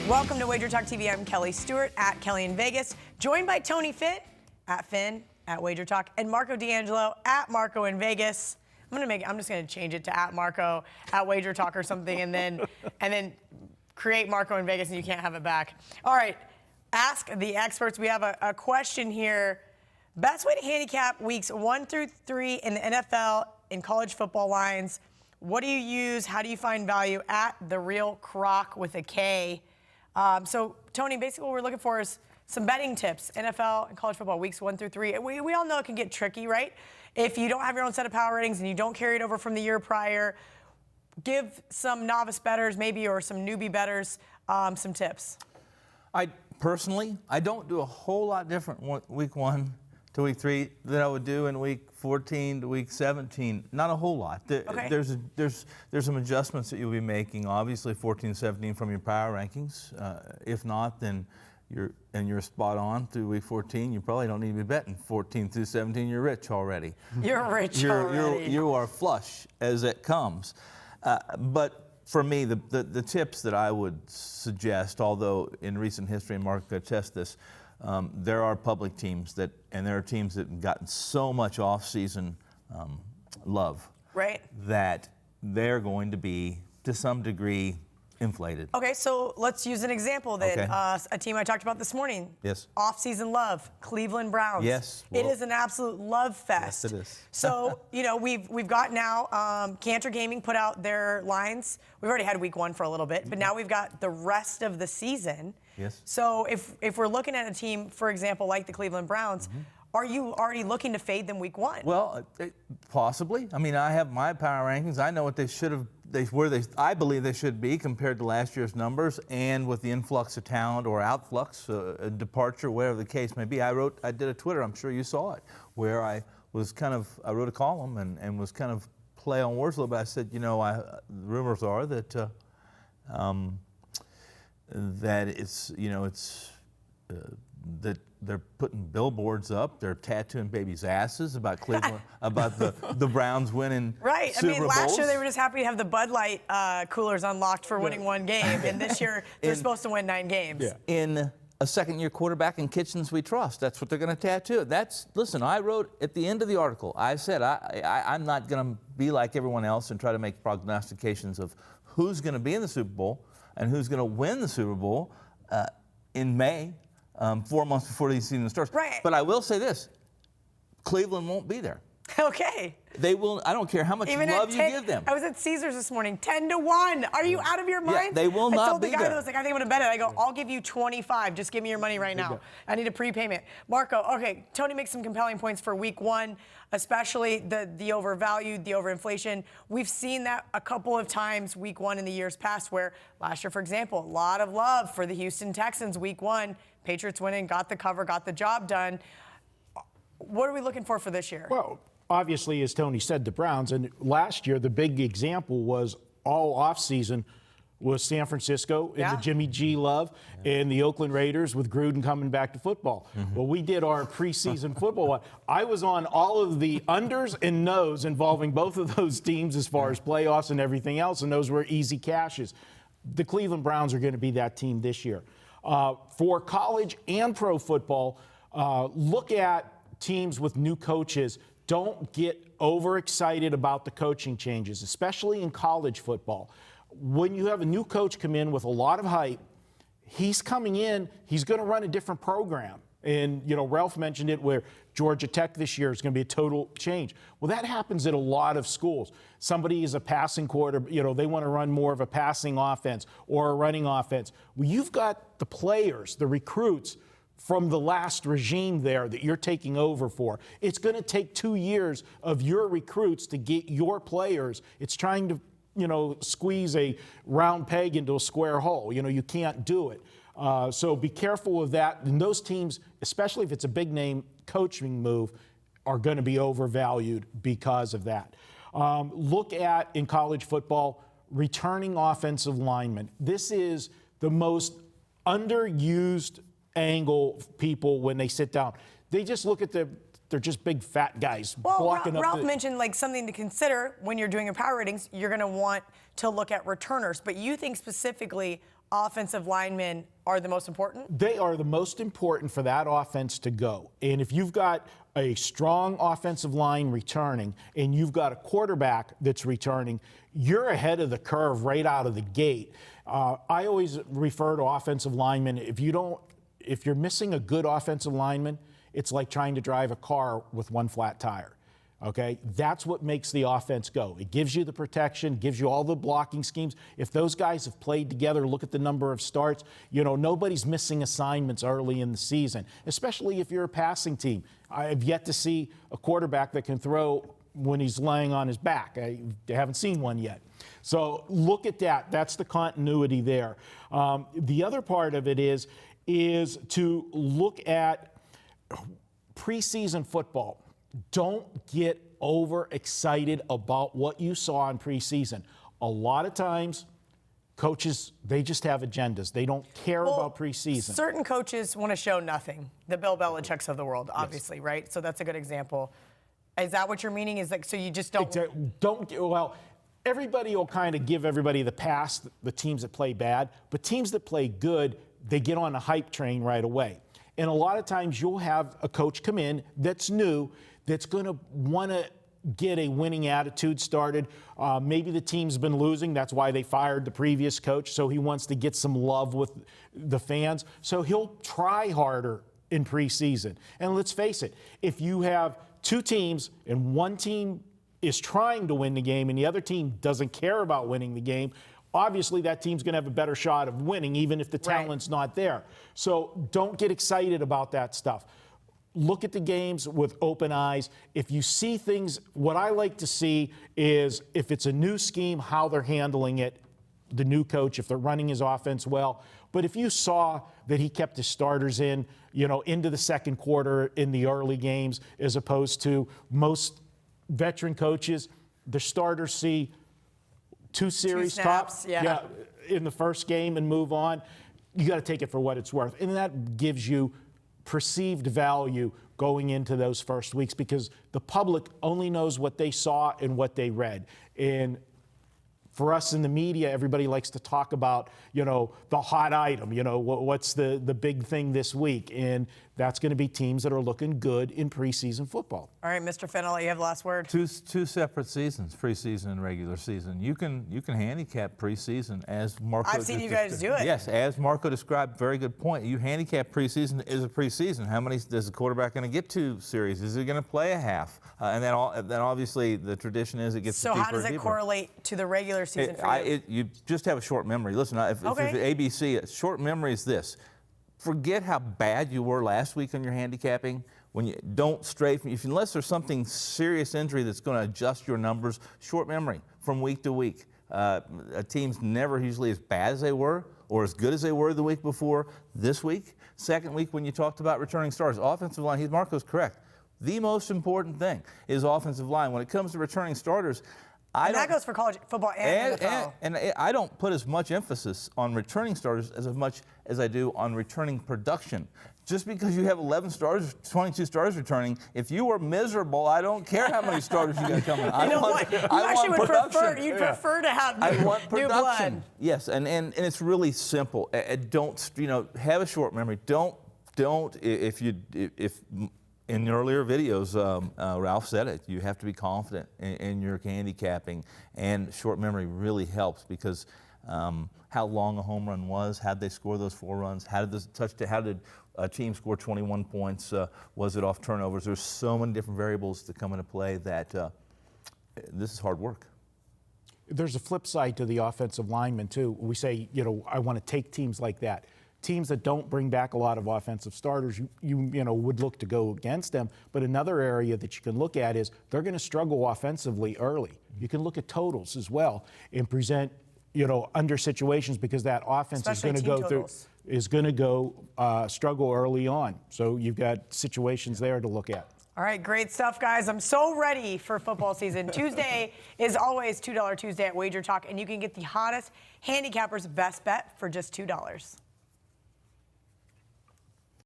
Welcome to WagerTalk TV. I'm Kelly Stewart at Kelly in Vegas, joined by Tony Finn at Finn at WagerTalk and Marco D'Angelo at Marco in Vegas. I'm just gonna change it to at Marco at WagerTalk or something, and then create Marco in Vegas, and you can't have it back. All right, ask the experts. We have a question here. Best way to handicap weeks 1 through 3 in the NFL in college football lines. What do you use? How do you find value? At The Real Croc with a K. So, Tony, basically what we're looking for is some betting tips. NFL and college football weeks 1 through 3. We all know it can get tricky, right? If you don't have your own set of power ratings and you don't carry it over from the year prior, give some novice bettors maybe or some newbie bettors some tips. I don't do a whole lot different week 1 to week 3 than I would do in week 14 to week 17. Not a whole lot. Okay. There's some adjustments that you'll be making. Obviously, 14, 17 from your power rankings. If not, then you're spot on through week 14. You probably don't need to be betting 14 through 17. You're rich already. You're rich already. You are flush as it comes. But for me, the tips that I would suggest, although in recent history, and Mark could attest this, there are public teams and there are teams that have gotten so much off-season love, right, that they're going to be, to some degree, inflated. Okay, so let's use an example then. Okay. A team I talked about this morning. Yes. Off-season love, Cleveland Browns. Yes. It is an absolute love fest. Yes, it is. So, we've got now Cantor Gaming put out their lines. We've already had week 1 for a little bit, but now we've got the rest of the season. Yes. So if we're looking at a team, for example, like the Cleveland Browns, are you already looking to fade them week 1? Well, possibly. I mean, I have my power rankings. I know what they should have, I believe they should be compared to last year's numbers, and with the influx of talent or outflux, a departure, whatever the case may be. I did a Twitter, I'm sure you saw it, where I wrote a column and was kind of play on words a little bit. I said, rumors are that that they're putting billboards up, they're tattooing babies' asses about Cleveland, about the Browns winning right. Super I mean, last Bowls. year they were just happy to have the Bud Light coolers unlocked for winning 1 game, and this year they're supposed to win 9 games. Yeah. In a second-year quarterback in Kitchens we trust. That's what they're going to tattoo. Listen, I wrote at the end of the article, I said I'm not going to be like everyone else and try to make prognostications of who's going to be in the Super Bowl and who's going to win the Super Bowl in May, 4 months before the season starts. Right. But I will say this, Cleveland won't be there. Okay. They will. I don't care how much love you give them. I was at Caesars this morning, 10-1. Are you out of your mind? Yeah, they will not be there. I told the guy that was like, I think I'm going to bet it. I go, I'll give you 25. Just give me your money right now. I need a prepayment. Marco, okay, Tony makes some compelling points for week 1, especially the overvalued, the overinflation. We've seen that a couple of times week 1 in the years past, where last year, for example, a lot of love for the Houston Texans week 1. Patriots winning, got the cover, got the job done. What are we looking for this year? Well, obviously, as Tony said, the Browns. And last year, the big example was all offseason was San Francisco and the Jimmy G love and the Oakland Raiders with Gruden coming back to football. Well, we did our preseason football. I was on all of the unders and nos involving both of those teams as far as playoffs and everything else, and those were easy cashes. The Cleveland Browns are going to be that team this year. For college and pro football, look at teams with new coaches. Don't get overexcited about the coaching changes, especially in college football. When you have a new coach come in with a lot of hype, he's coming in, he's going to run a different program. And, Ralph mentioned it where Georgia Tech this year is going to be a total change. Well, that happens at a lot of schools. Somebody is a passing quarter, they want to run more of a passing offense or a running offense. Well, you've got the players, the recruits from the last regime there that you're taking over for. It's going to take 2 years of your recruits to get your players. It's trying to, squeeze a round peg into a square hole. You can't do it. So be careful of that. And those teams, especially if it's a big name coaching move, are going to be overvalued because of that. Look at, in college football, returning offensive linemen. This is the most underused angle people when they sit down. They just look at they're just big fat guys blocking up. Ralph mentioned something to consider when you're doing your power ratings. You're going to want to look at returners, but you think specifically offensive linemen are the most important? They are the most important for that offense to go. And if you've got a strong offensive line returning and you've got a quarterback that's returning, you're ahead of the curve right out of the gate. I always refer to offensive linemen. If you're missing a good offensive lineman, it's like trying to drive a car with one flat tire. Okay, that's what makes the offense go. It gives you the protection, gives you all the blocking schemes. If those guys have played together, look at the number of starts. Nobody's missing assignments early in the season, especially if you're a passing team. I have yet to see a quarterback that can throw when he's laying on his back. I haven't seen one yet. So look at that. That's the continuity there. The other part of it is to look at preseason football. Don't get overexcited about what you saw in preseason. A lot of times, coaches, they just have agendas. They don't care about preseason. Certain coaches want to show nothing. The Bill Belichick's of the world, obviously, yes. Right? So that's a good example. Is that what you're meaning? Is like, so you just don't... Well, everybody will kind of give everybody the pass, the teams that play bad, but teams that play good, they get on a hype train right away. And a lot of times you'll have a coach come in that's new, that's going to want to get a winning attitude started. Maybe the team's been losing. That's why they fired the previous coach. So he wants to get some love with the fans. So he'll try harder in preseason. And let's face it, if you have two teams and one team is trying to win the game and the other team doesn't care about winning the game, obviously that team's going to have a better shot of winning even if the talent's not there. So don't get excited about that stuff. Look at the games with open eyes. If you see things, what I like to see is if it's a new scheme, how they're handling it, the new coach, if they're running his offense well. But if you saw that he kept his starters into the second quarter in the early games, as opposed to most veteran coaches, the starters see two series snaps, tops in the first game and move on. You got to take it for what it's worth. And that gives you perceived value going into those first weeks because the public only knows what they saw and what they read. And for us in the media, everybody likes to talk about, the hot item, what's the big thing this week. And that's going to be teams that are looking good in preseason football. All right, Mr. Finn, I'll let you have the last word. Two separate seasons, preseason and regular season. You can handicap preseason as Marco. I've seen you guys do it. Yes, as Marco described, very good point. You handicap preseason is a preseason. How many is the quarterback going to get to series? Is he going to play a half? And then obviously the tradition is it gets so deeper. So how does it correlate to the regular season for you? You just have a short memory. Listen, if ABC, short memory is this. Forget how bad you were last week on your handicapping. When you don't stray from, unless there's something serious injury that's going to adjust your numbers, short memory from week to week. A team's never usually as bad as they were or as good as they were the week before. This week, second week, when you talked about returning starters, offensive line, Marco's correct. The most important thing is offensive line. When it comes to returning starters, that goes for college football and NFL. And I don't put as much emphasis on returning starters as much as I do on returning production. Just because you have 11 starters, 22 starters returning, if you were miserable, I don't care how many starters you got coming. You'd prefer to have new blood. Yes, and it's really simple. Don't have a short memory. Don't if in the earlier videos, Ralph said it, you have to be confident in your handicapping, and short memory really helps because how long a home run was, how did they score those 4 runs, how did a team score 21 points, was it off turnovers? There's so many different variables that come into play that this is hard work. There's a flip side to the offensive lineman too. We say, I want to take teams like that. Teams that don't bring back a lot of offensive starters, you would look to go against them. But another area that you can look at is they're going to struggle offensively early. You can look at totals as well and present, under situations because that offense is going to go struggle early on. So you've got situations there to look at. All right, great stuff, guys. I'm so ready for football season. Tuesday is always $2 Tuesday at WagerTalk, and you can get the hottest handicappers best bet for just $2.